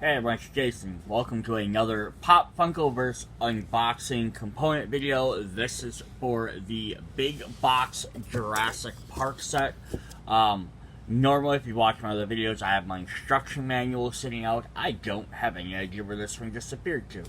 Hey everyone, it's Jason. Welcome to another Pop Funkoverse unboxing component video. This is for the big box Jurassic Park set. Normally, if you watch my other videos, I have my instruction manual sitting out. I don't have any idea where this one disappeared to.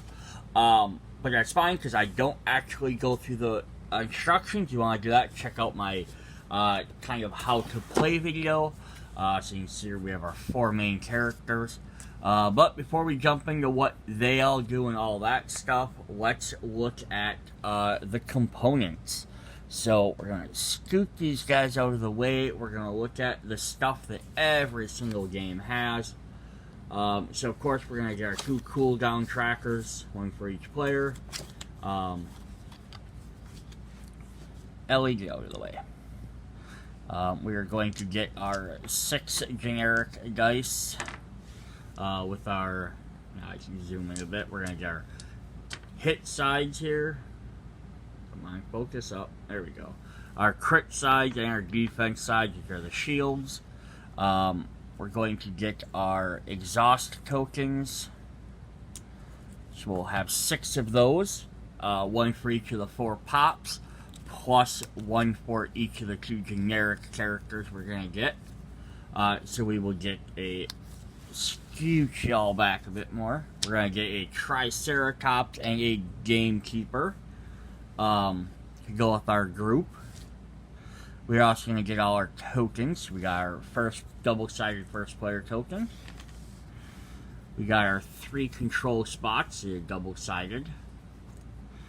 But that's fine, because I don't actually go through the instructions. If you want to do that, check out my kind of how to play video. So you can see here we have our 4 main characters. But before we jump into what they all do and all that stuff, let's look at the components. So we're going to scoot these guys out of the way. We're going to look at the stuff that every single game has. So of course we're going to get our 2 cooldown trackers, one for each player. LED out of the way. We are going to get our 6 generic dice. With our, I can zoom in a bit, we're going to get our hit sides here. Come on, focus up. There we go. Our crit sides and our defense sides, which are the shields. We're going to get our exhaust tokens. So we'll have 6 of those. 1 for each of the 4 pops, plus 1 for each of the 2 generic characters we're going to get. So we will get a scooch y'all back a bit more. We're going to get a Triceratops and a Gamekeeper to go with our group. We're also going to get all our tokens. We got our first double-sided first player token. We got our 3 control spots, they're double-sided.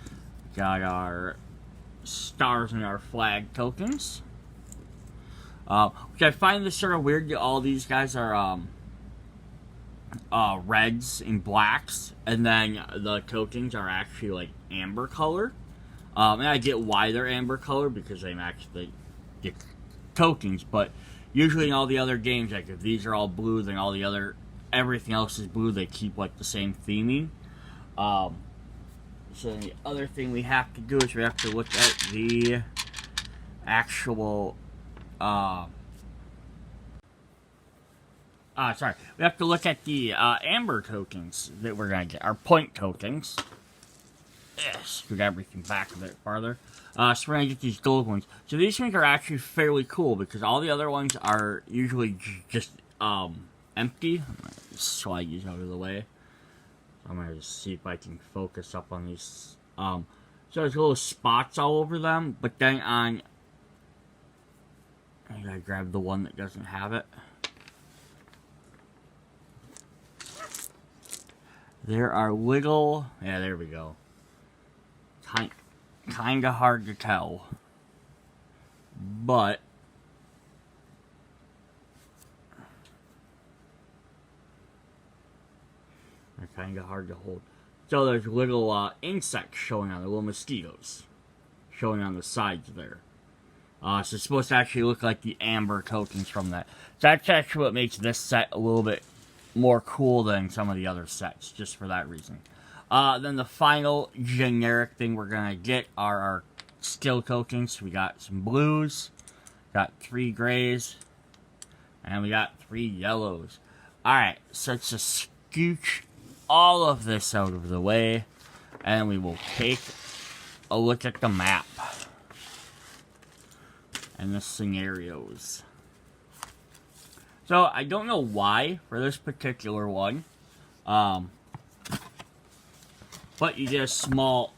We got our stars and our flag tokens. Which I find this sort of weird that all these guys are reds and blacks, and then the tokens are actually like amber color. And I get why they're amber color, because they match the tokens, but usually in all the other games, like if these are all blue, then everything else is blue. They keep like the same theming. So the other thing we have to do is we have to look at the actual we have to look at the amber tokens that we're going to get. Our point tokens. Yes, we got everything back a bit farther. So we're going to get these gold ones. So these things are actually fairly cool, because all the other ones are usually just empty. I'm going to slide these out of the way. I'm going to see if I can focus up on these. So there's little spots all over them, but then on... I gotta grab the one that doesn't have it. There are little... Yeah, there we go. Kinda hard to tell. But... they're kinda hard to hold. So there's little insects showing on the little mosquitoes. Showing on the sides there. So it's supposed to actually look like the amber tokens from that. So that's actually what makes this set a little bit more cool than some of the other sets, just for that reason. Then the final generic thing we're going to get are our skill tokens. We got some blues, got 3 grays, and we got 3 yellows. Alright, so let's just scooch all of this out of the way, and we will take a look at the map and the scenarios. So I don't know why for this particular one, but you get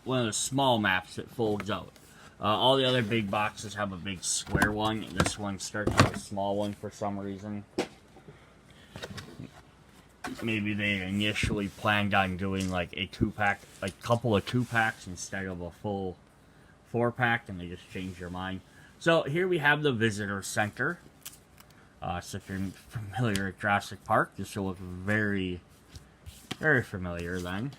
one of the small maps that folds out. All the other big boxes have a big square one, and this one starts with a small one for some reason. Maybe they initially planned on doing like a 2-pack, like a couple of 2-packs instead of a full 4-pack, and they just changed their mind. So here we have the visitor center. So if you're familiar with Jurassic Park, this will look very, very familiar then.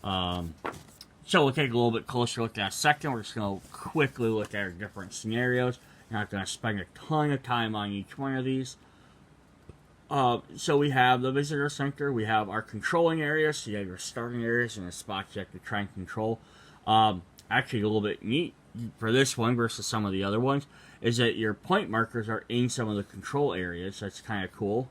So we'll take a little bit closer look at a second. We're just going to quickly look at our different scenarios. We're not going to spend a ton of time on each one of these. So we have the visitor center. We have our controlling areas. So you have your starting areas and the spots you have to try and control. Actually, a little bit neat for this one versus some of the other ones is that your point markers are in some of the control areas. That's kind of cool.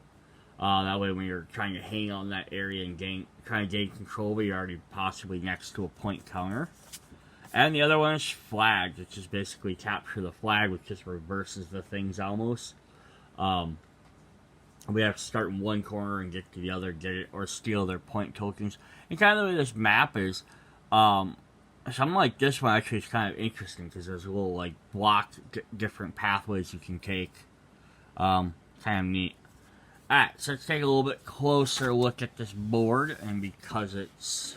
That way when you're trying to hang on that area and trying to gain control, but you're already possibly next to a point counter. And the other one is flags, which is basically capture the flag, which just reverses the things almost. We have to start in one corner and get to the other, get it, or steal their point tokens. And kind of the way this map is, something like this one actually is kind of interesting because there's a little like blocked different pathways you can take. Kind of neat. Alright, so let's take a little bit closer look at this board, and because it's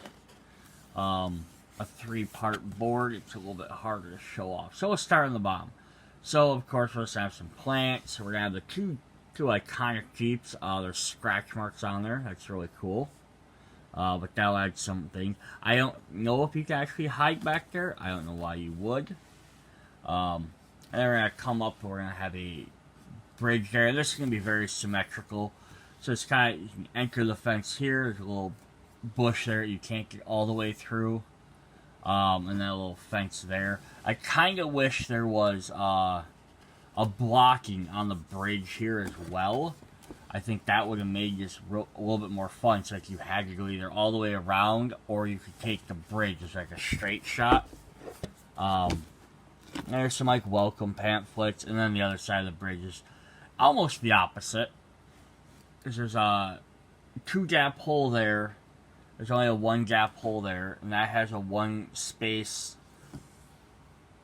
a 3-part board, it's a little bit harder to show off. So we'll start on the bottom. So of course we'll just have some plants. So we're gonna have the two iconic Jeeps. There's scratch marks on there. That's really cool. But that'll add something. I don't know if you can actually hide back there. I don't know why you would. And then we're gonna come up. We're gonna have a bridge there. This is gonna be very symmetrical. So it's kind of, you can enter the fence here. There's a little bush there you can't get all the way through. And then a little fence there. I kind of wish there was a blocking on the bridge here as well. I think that would have made this a little bit more fun. So like you had to go either all the way around, or you could take the bridge as like a straight shot. There's some like welcome pamphlets, and then the other side of the bridge is almost the opposite. Because there's a 2-gap hole there. There's only a 1-gap hole there, and that has a 1 space.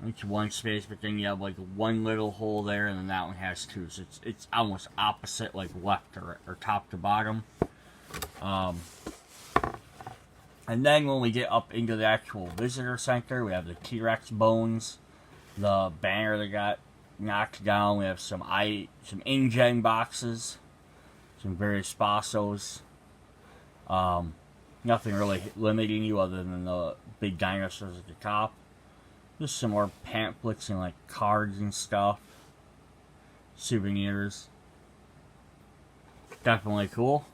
Each 1 space, but then you have like 1 little hole there, and then that one has 2. So it's almost opposite, like left or top to bottom. And then when we get up into the actual visitor center, we have the T-Rex bones, the banner that got knocked down. We have some InGen boxes, some various Spassos. Nothing really limiting you other than the big dinosaurs at the top. Just some more pamphlets and like cards and stuff. Souvenirs. Definitely cool.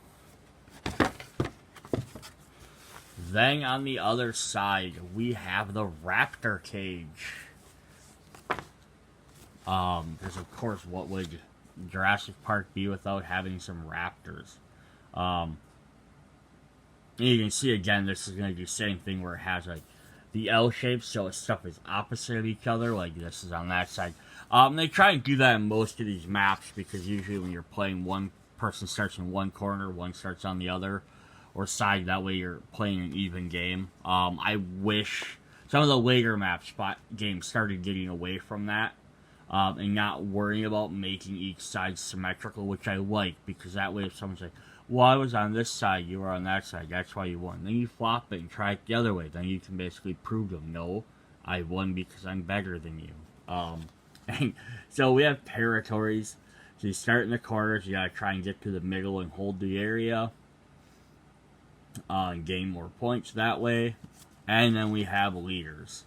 Then on the other side, we have the Raptor Cage. Because of course, what would Jurassic Park be without having some raptors? You can see again, this is going to do the same thing where it has like the L shape, so stuff is opposite of each other, like this is on that side. They try and do that in most of these maps, because usually when you're playing, one person starts in one corner, one starts on the other, or side, that way you're playing an even game. I wish some of the later games started getting away from that, and not worrying about making each side symmetrical, which I like, because that way if someone's like, well, I was on this side, you were on that side, that's why you won. Then you flop it and try it the other way. Then you can basically prove to them, no, I won because I'm better than you. And so we have territories. So you start in the corners, you gotta try and get to the middle and hold the area. And gain more points that way. And then we have leaders.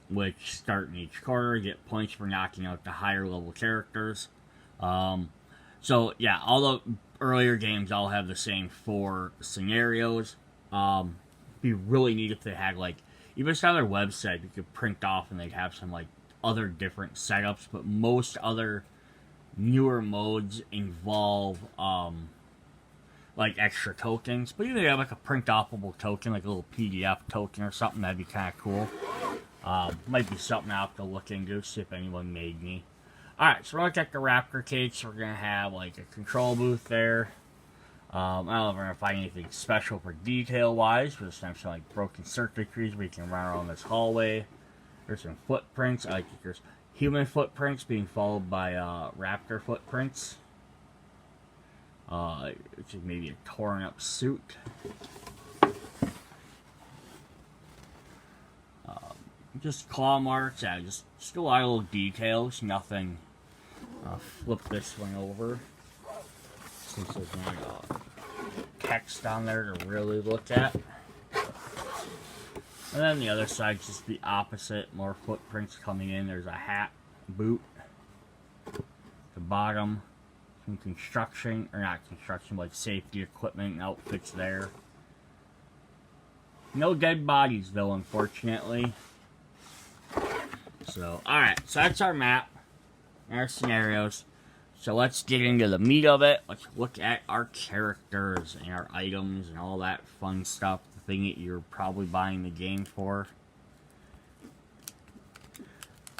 Which start in each corner, get points for knocking out the higher level characters. So, yeah, all the earlier games all have the same 4 scenarios. It'd be really neat if they had, like, even just on their website, you could print off and they'd have some, like, other different setups. But most other newer modes involve, like, extra tokens. But either you have, like, a print-offable token, like a little PDF token or something, that'd be kind of cool. Might be something I'll have to look into, see if anyone made me. Alright, so we're going to check the Raptor Cage, so we're going to have, like, a control booth there. I don't know if we're going to find anything special for detail-wise. We're just going to have some, like, broken circuitries where you can run around this hallway. There's some footprints. I like that there's human footprints being followed by, raptor footprints. Which is maybe a torn-up suit. Just claw marks, yeah, just a lot of little details, nothing. Flip this one over, since there's no text on there to really look at. And then the other side's just the opposite, more footprints coming in. There's a hat, boot, the bottom, some construction, or not construction, like safety equipment and outfits there. No dead bodies though, unfortunately. So, alright, so that's our map, our scenarios. So let's get into the meat of it. Let's look at our characters and our items and all that fun stuff. The thing that you're probably buying the game for.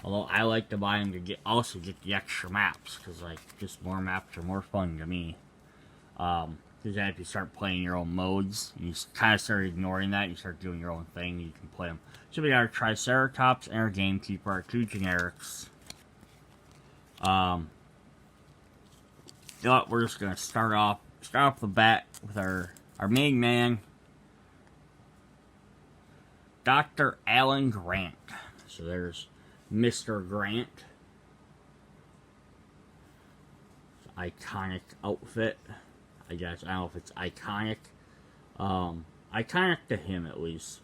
Although I like to buy them to also get the extra maps, because like just more maps are more fun to me. Because then if you start playing your own modes, and you kind of start ignoring that, you start doing your own thing, you can play them. So we got our Triceratops and our Gamekeeper, our two generics. You know what, we're just gonna start off the bat with our main man, Dr. Alan Grant. So there's Mr. Grant. Iconic outfit. I guess. I don't know if it's iconic. Iconic to him, at least.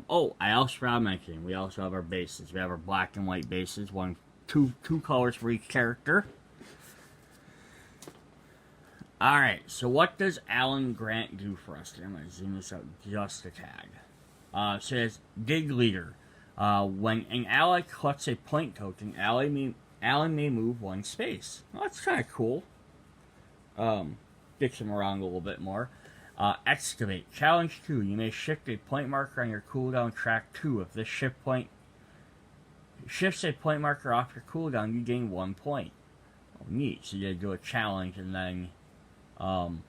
Oh, I also forgot mentioning, we also have our bases. We have our black and white bases. Two colors for each character. Alright, so what does Alan Grant do for us? I'm going to zoom this out just a tad. It says, Dig Leader. When an ally collects a point token, Alan may move one space. Well, that's kind of cool. Gets him around a little bit more. Excavate. Challenge 2. You may shift a point marker on your cooldown track 2. If this shifts a point marker off your cooldown, you gain 1 point. Oh, neat. So you do a challenge and then you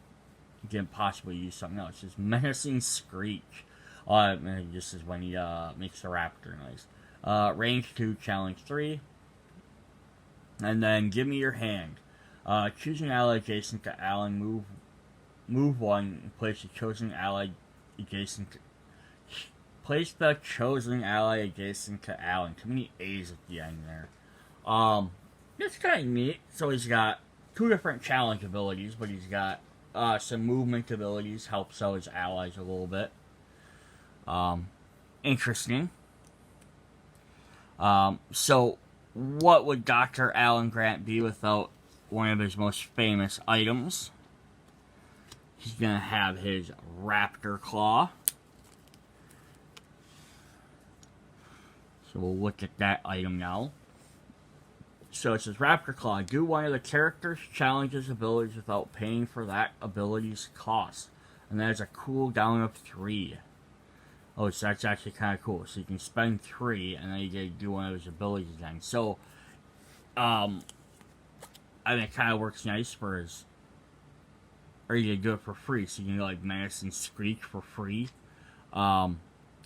can possibly use something else. It's just Menacing Screech. This is when he makes the Raptor noise. Range 2, Challenge 3. And then Give Me Your Hand. Choose an ally adjacent to Alan. Move 1 and place the chosen ally adjacent to... Place the chosen ally adjacent to Alan. Too many A's at the end there. It's kind of neat. So he's got 2 different challenge abilities, but he's got some movement abilities. Helps out his allies a little bit. Interesting. So what would Dr. Alan Grant be without one of his most famous items? He's going to have his Raptor Claw. So we'll look at that item now. So it says Raptor Claw. Do one of the character's challenges abilities without paying for that ability's cost. And that is a cooldown of 3. Oh, so that's actually kind of cool. So you can spend 3 and then you get to do one of his abilities again. So, I think it kind of works nice for his... Or you can do it for free. So you can do like Menace and Screech for free. And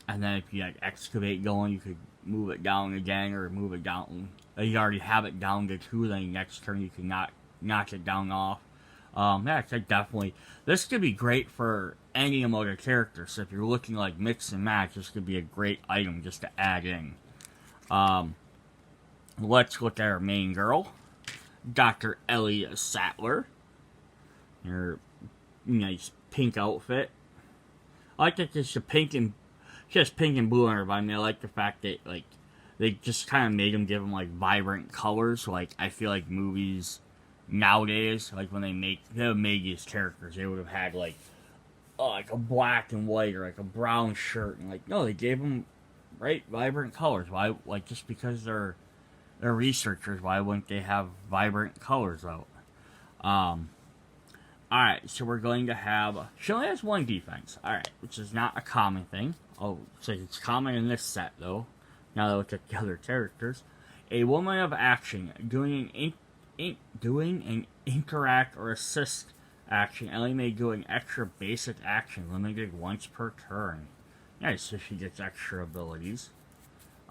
then if you like Excavate going, you could move it down again or move it down. You already have it down to 2, then next turn you can knock it down off. Yeah, it's like definitely. This could be great for any emoted character. So if you're looking like mix and match, this could be a great item just to add in. Let's look at our main girl, Dr. Ellie Sattler. Her nice pink outfit. I like that just pink and blue on her. But I mean, I like the fact that like they just kind of made them give them like vibrant colors. Like I feel like movies nowadays, like when they have made these characters, they would have had like a black and white or like a brown shirt, and like no, they gave them vibrant colors. Why? Like just because they're researchers, why wouldn't they have vibrant colors out? Alright, so we're going to have... She only has 1 defense. Alright, which is not a common thing. Oh, so it's common in this set, though. Now that I look at the other characters. A woman of action. Doing an interact or assist action. Ellie may do an extra basic action, limited once per turn. Nice, so she gets extra abilities.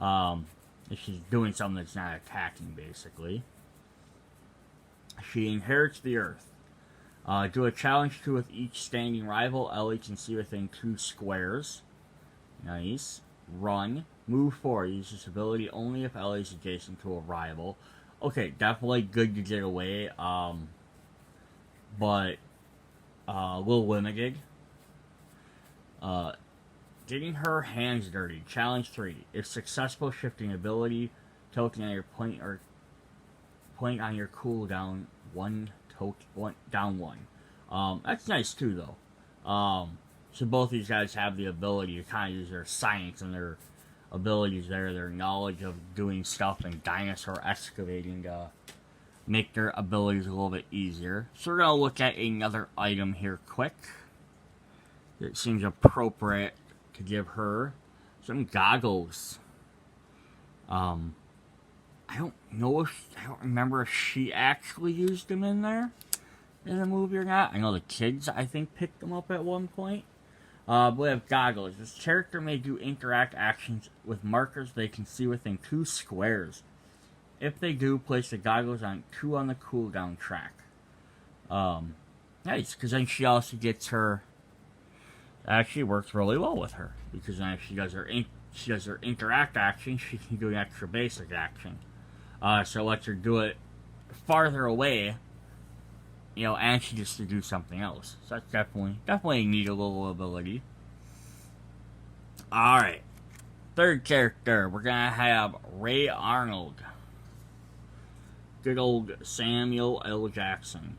If she's doing something that's not attacking, basically. She inherits the earth. Do a challenge 2 with each standing rival. Ellie can see within 2 squares. Nice. Run. Move 4. Use this ability only if Ellie's adjacent to a rival. Okay, definitely good to get away. But a little limited. Getting her hands dirty. Challenge 3. If successful, shifting ability token on your point on your cooldown down 1. That's nice too, though. So both these guys have the ability to kind of use their science and their abilities there, their knowledge of doing stuff and dinosaur excavating to make their abilities a little bit easier. So we're going to look at another item here quick. It seems appropriate to give her some goggles. I don't remember if she actually used them in there in the movie or not. I know the kids, I think, picked them up at one point. But we have goggles. This character may do interact actions with markers they can see within 2 squares. If they do, place the goggles on 2 on the cooldown track. Nice, because then she also gets her... Actually works really well with her, because then if she does her interact action, she can do an extra basic action. So it lets her do it farther away, you know, and she gets to do something else. So that's definitely a neat little ability. Alright. Third character, we're gonna have Ray Arnold. Good old Samuel L. Jackson.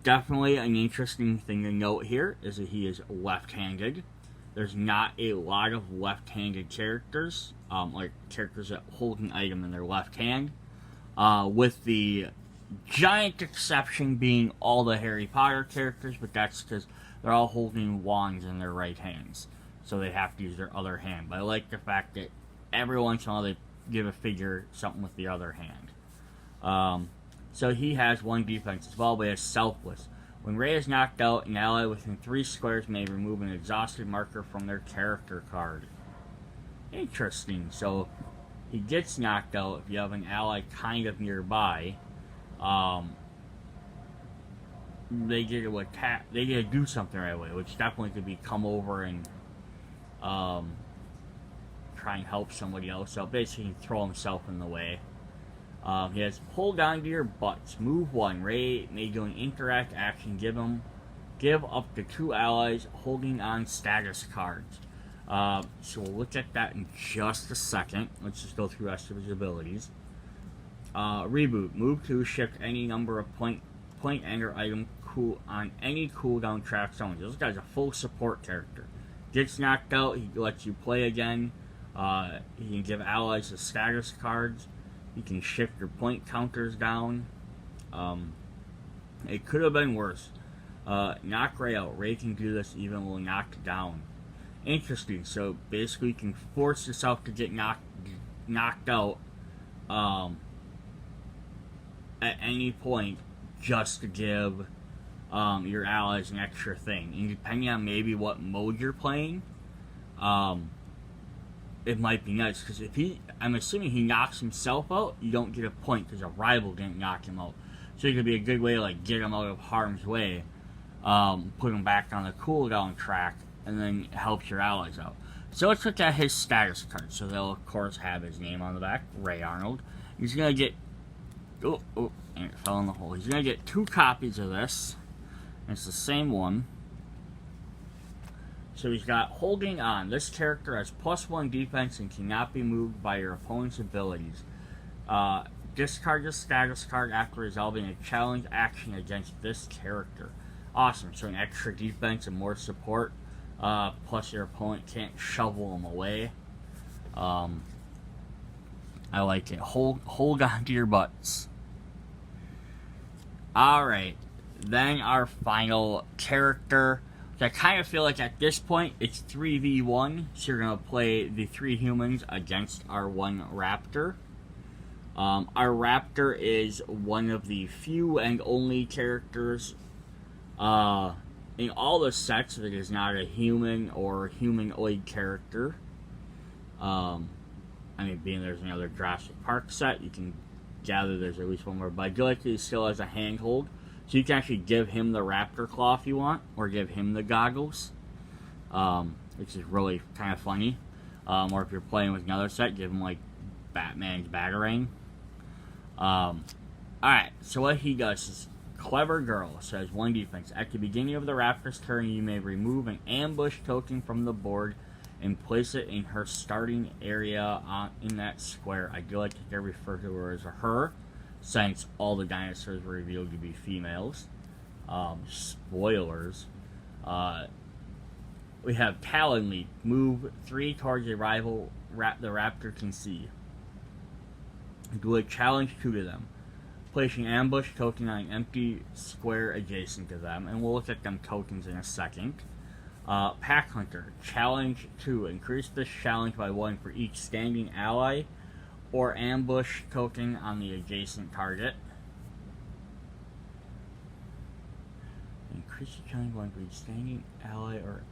Definitely an interesting thing to note here is that he is left-handed. There's not a lot of left-handed characters, like characters that hold an item in their left hand, with the giant exception being all the Harry Potter characters, but that's because they're all holding wands in their right hands, so they have to use their other hand. But I like the fact that every once in a while they give a figure something with the other hand. So he has 1 defense as well, but he has Selfless. When Ray is knocked out, an ally within 3 squares may remove an exhausted marker from their character card. Interesting. So he gets knocked out if you have an ally kind of nearby. They get to attack. They get to do something right away, which definitely could be come over and try and help somebody else. So basically, he can throw himself in the way. He has hold on to your butts. Move 1. Ray may do an interact action. Give up to 2 allies holding on status cards. So we'll look at that in just a second. Let's just go through the rest of his abilities. Reboot. Move 2. Shift any number of point ender item on any cooldown tracks only. This guy's a full support character. Gets knocked out, he lets you play again. He can give allies the status cards. You can shift your point counters down. It could have been worse. Knock Ray out. Ray can do this even when knocked down. Interesting. So basically, you can force yourself to get knocked out at any point just to give your allies an extra thing. And depending on maybe what mode you're playing, it might be nice, because I'm assuming he knocks himself out, you don't get a point because a rival didn't knock him out. So it could be a good way to like get him out of harm's way, put him back on the cooldown track, and then help your allies out. So let's look at his status card. So they'll of course have his name on the back, Ray Arnold. He's gonna get and it fell in the hole. He's gonna get 2 copies of this. And it's the same one. So he's got holding on. This character has +1 defense and cannot be moved by your opponent's abilities. Discard the status card after resolving a challenge action against this character. Awesome. So an extra defense and more support. Plus your opponent can't shovel him away. I like it. Hold on to your butts. Alright. Then our final character. I kind of feel like at this point it's 3v1, so you're going to play the 3 humans against our 1 raptor. Our raptor is one of the few and only characters in all the sets that is not a human or humanoid character. I mean, being there's another Jurassic Park set, you can gather there's at least one more, but I feel like he still has a handhold. So you can actually give him the raptor claw if you want, or give him the goggles, which is really kind of funny. Or if you're playing with another set, give him like Batman's Batarang. Alright, so what he does is, Clever Girl says 1 defense. At the beginning of the raptor's turn, you may remove an ambush token from the board and place it in her starting area in that square. I do like to refer to her as a her, since all the dinosaurs were revealed to be females. Spoilers. We have Talon Leap. Move 3 towards a rival the raptor can see. Do a challenge 2 to them. placing ambush token on an empty square adjacent to them, and we'll look at them tokens in a second. Pack Hunter, challenge 2. Increase this challenge by 1 for each standing ally or ambush token on the adjacent target. Increase the challenge 1 for each standing ally or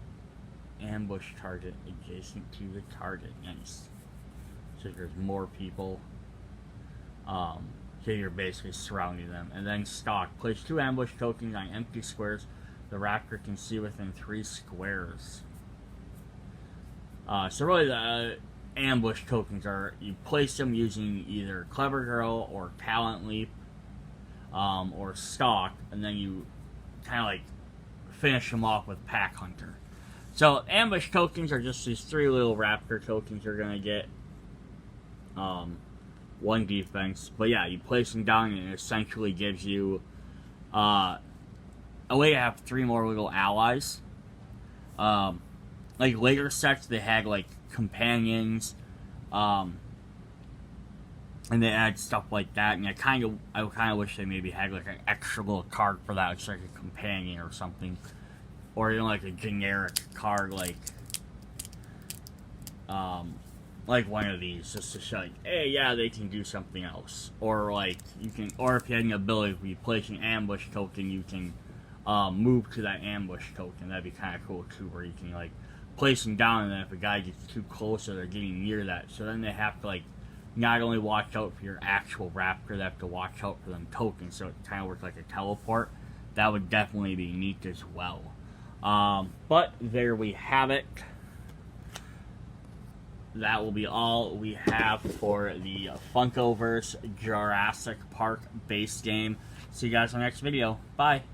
ambush target adjacent to the target. Nice. So there's more people. So you're basically surrounding them. And then Stalk. Place 2 ambush tokens on empty squares the raptor can see within 3 squares. So really the ambush tokens are, you place them using either Clever Girl or Talent Leap or Stalk, and then you kind of like finish them off with Pack Hunter. So ambush tokens are just these 3 little raptor tokens you're gonna get. 1 defense, but yeah, you place them down and it essentially gives you a way to have 3 more little allies. Like later sets, they had like companions, and they add stuff like that. And I kind of wish they maybe had like an extra little card for that, it's like a companion or something, or even like a generic card like one of these, just to show like, hey, yeah, they can do something else. Or like you can, or if you had an ability, if you place an ambush token, you can move to that ambush token. That'd be kind of cool too, where you can like place them down, and then if a guy gets too close or they're getting near that, so then they have to like not only watch out for your actual raptor, they have to watch out for them tokens. So it kind of works like a teleport. That would definitely be neat as well. But there we have it. That will be all we have for the Funkoverse Jurassic Park base game. See you guys in the next video. Bye.